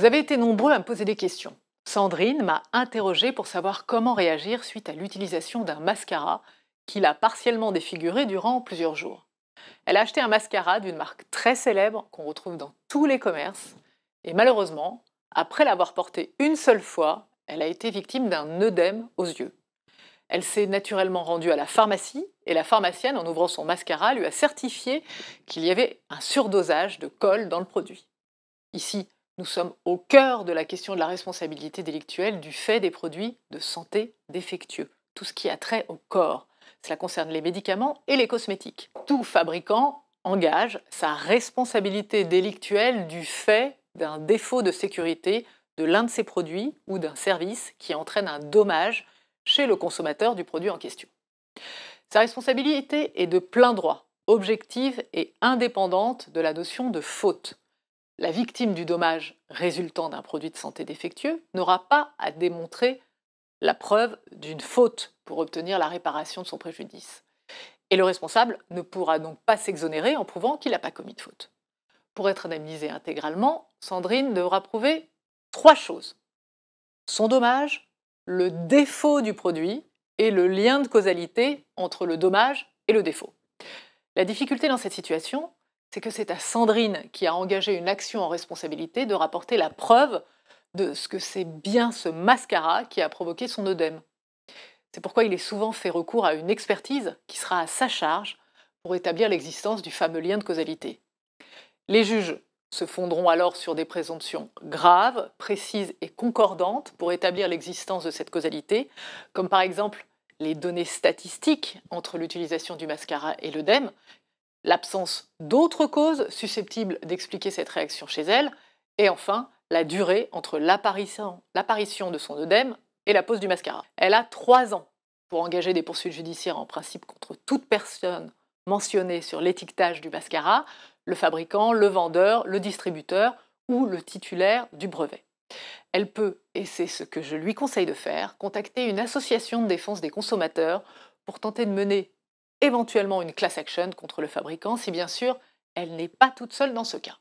Vous avez été nombreux à me poser des questions. Sandrine m'a interrogée pour savoir comment réagir suite à l'utilisation d'un mascara qui l'a partiellement défiguré durant plusieurs jours. Elle a acheté un mascara d'une marque très célèbre qu'on retrouve dans tous les commerces et malheureusement, après l'avoir porté une seule fois, elle a été victime d'un œdème aux yeux. Elle s'est naturellement rendue à la pharmacie et la pharmacienne, en ouvrant son mascara, lui a certifié qu'il y avait un surdosage de colle dans le produit. Ici, nous sommes au cœur de la question de la responsabilité délictuelle du fait des produits de santé défectueux, tout ce qui a trait au corps. Cela concerne les médicaments et les cosmétiques. Tout fabricant engage sa responsabilité délictuelle du fait d'un défaut de sécurité de l'un de ses produits ou d'un service qui entraîne un dommage chez le consommateur du produit en question. Sa responsabilité est de plein droit, objective et indépendante de la notion de faute. La victime du dommage résultant d'un produit de santé défectueux n'aura pas à démontrer la preuve d'une faute pour obtenir la réparation de son préjudice. Et le responsable ne pourra donc pas s'exonérer en prouvant qu'il n'a pas commis de faute. Pour être indemnisée intégralement, Sandrine devra prouver 3 choses. Son dommage, le défaut du produit et le lien de causalité entre le dommage et le défaut. La difficulté dans cette situation, c'est que c'est à Sandrine qui a engagé une action en responsabilité de rapporter la preuve de ce que c'est bien ce mascara qui a provoqué son œdème. C'est pourquoi il est souvent fait recours à une expertise qui sera à sa charge pour établir l'existence du fameux lien de causalité. Les juges se fonderont alors sur des présomptions graves, précises et concordantes pour établir l'existence de cette causalité, comme par exemple les données statistiques entre l'utilisation du mascara et l'œdème, l'absence d'autres causes susceptibles d'expliquer cette réaction chez elle, et enfin la durée entre l'apparition de son œdème et la pose du mascara. Elle a 3 ans pour engager des poursuites judiciaires en principe contre toute personne mentionnée sur l'étiquetage du mascara, le fabricant, le vendeur, le distributeur ou le titulaire du brevet. Elle peut, et c'est ce que je lui conseille de faire, contacter une association de défense des consommateurs pour tenter de mener éventuellement une class action contre le fabricant, si bien sûr elle n'est pas toute seule dans ce cas.